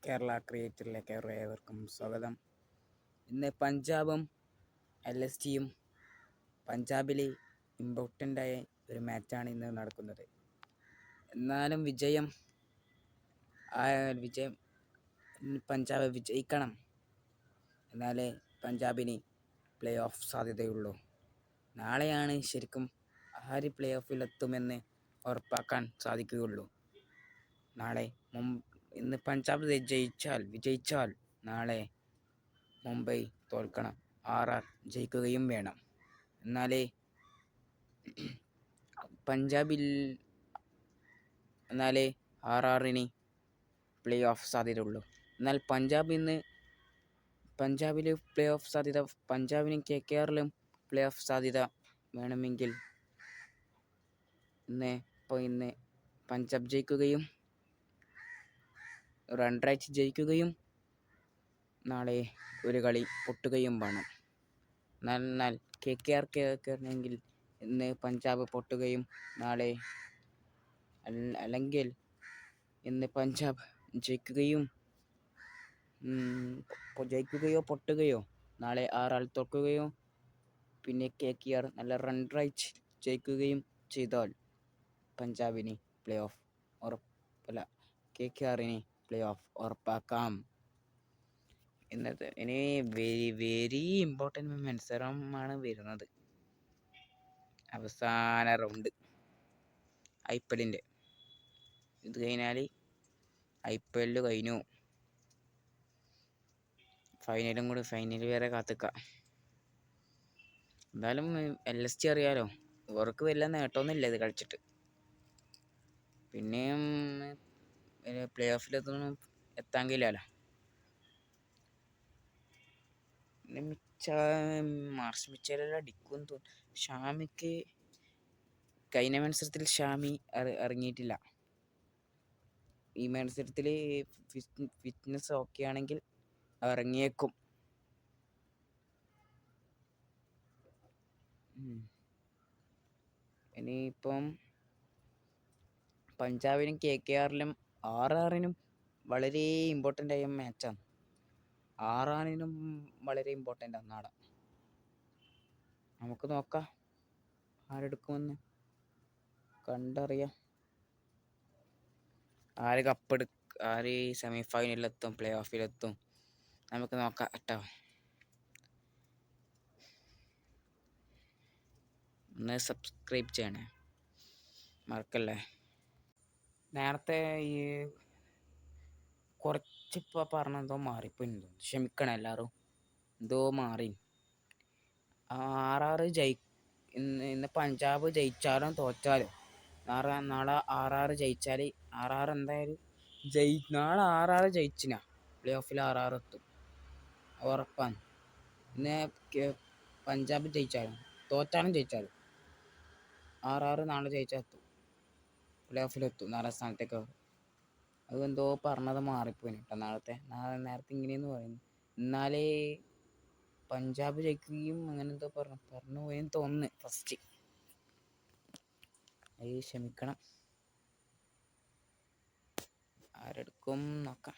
കേരള ക്രിക്കറ്റിലേക്ക് ഏവർക്കും സ്വാഗതം. ഇന്ന് പഞ്ചാബും LSTയും പഞ്ചാബിൽ ഇമ്പോർട്ടൻ്റായ ഒരു മാച്ചാണ് ഇന്ന് നടക്കുന്നത്. എന്നാലും വിജയം പഞ്ചാബ് വിജയിക്കണം, എന്നാലേ പഞ്ചാബിന് പ്ലേ ഓഫ് സാധ്യതയുള്ളൂ. നാളെയാണ് ശരിക്കും ആര് പ്ലേ ഓഫിലെത്തുമെന്ന് ഉറപ്പാക്കാൻ സാധിക്കുകയുള്ളൂ. ഇന്ന് പഞ്ചാബ് വിജയിച്ചാൽ നാളെ മുംബൈ തോൽക്കണം, RR ജയിക്കുകയും വേണം. എന്നാലേ RRന് പ്ലേ ഓഫ് സാധ്യതയുള്ളൂ. എന്നാൽ പഞ്ചാബിൽ പ്ലേ ഓഫ് സാധ്യത, പഞ്ചാബിനും KKRലും പ്ലേ ഓഫ് സാധ്യത വേണമെങ്കിൽ ഇന്ന് പഞ്ചാബ് ജയിക്കുകയും റൺ റേറ്റ് ജയിക്കുകയും നാളെ ഒരു കളി പൊട്ടുകയും വേണം. എന്നാൽ KKRണെങ്കിൽ ഇന്ന് പഞ്ചാബ് പൊട്ടുകയും അല്ലെങ്കിൽ ഇന്ന് പഞ്ചാബ് ജയിക്കുകയോ പൊട്ടുകയോ നാളെ RR തോൽക്കുകയോ പിന്നെ KKR നല്ല റൺ റേറ്റ് ജയിക്കുകയും ചെയ്താൽ പഞ്ചാബിന് പ്ലേ ഓഫ് KKRന് പ്ലേ ഓഫ് ഉറപ്പാക്കാം. ഇനി വെരി ഇമ്പോർട്ടൻ്റ് മത്സരമാണ് വരുന്നത്. അവസാന റൗണ്ട് IPLൻ്റെ. ഇത് കഴിഞ്ഞാൽ IPL കഴിഞ്ഞു. ഫൈനൽ വരെ കാത്തിക്കാം. എന്തായാലും LST അറിയാലോ, ഇവർക്ക് വലിയ നേട്ടമൊന്നുമില്ല ഇത് കളിച്ചിട്ട്. പിന്നെയും പ്ലേ ഓഫിലൊന്നും എത്താൻ കഴിയില്ലല്ലോ. മാർഷ് മിച്ചലെല്ലാം അടിക്കുമെന്ന് തോന്നുന്നു. ഷാമിക്ക് കഴിഞ്ഞ മത്സരത്തിൽ ഷാമി ഇറങ്ങിയിട്ടില്ല. ഈ മത്സരത്തിൽ ഫിറ്റ്നസ് ഓക്കെ ആണെങ്കിൽ ഇറങ്ങിയേക്കും. ഇനിയിപ്പം പഞ്ചാബിനും KKRലും RRനും വളരെ ഇമ്പോർട്ടൻ്റ് ആയ മാച്ചാണ്. RRനും വളരെ ഇമ്പോർട്ടൻ്റ് ആണ് നാളെ. നമുക്ക് നോക്കാം ആരെടുക്കുമെന്ന് കണ്ടറിയാം. ആര് സെമി ഫൈനലിലെത്തും, പ്ലേ ഓഫിലെത്തും, നമുക്ക് നോക്കാം കേട്ടോ. ഒന്ന് സബ്സ്ക്രൈബ് ചെയ്യണേ, മറക്കല്ലേ. നേരത്തെ ഈ കുറച്ചിപ്പോൾ പറഞ്ഞെന്തോ മാറിപ്പോയി, ക്ഷമിക്കണം എല്ലാവരും, എന്തോ മാറി. RR ഇന്ന് പഞ്ചാബ് ജയിച്ചാലും തോറ്റാലും നാളെ RR ജയിച്ചാൽ RR എന്തായാലും നാളെ RR ജയിച്ചിനാ പ്ലേ ഓഫിൽ RR എത്തും, ഉറപ്പാണ്. ഇന്ന് പഞ്ചാബ് തോറ്റാലും ജയിച്ചാലും RR നാളെ ജയിച്ചാൽ എത്തും, പ്ലേ ഓഫിലെത്തും, നാളെ സ്ഥാനത്തേക്ക്. അതെന്തോ പറഞ്ഞത് മാറിപ്പോയി കേട്ടോ. നേരത്തെ ഇങ്ങനെയെന്ന് പറയുന്നു. എന്നാലേ പഞ്ചാബ് ജയിക്കുകയും അങ്ങനെ എന്തോ പറഞ്ഞു പോയെന്ന് തോന്നുന്നു ഫസ്റ്റ്. ക്ഷമിക്കണം, ആരെടുക്കും നോക്കാം.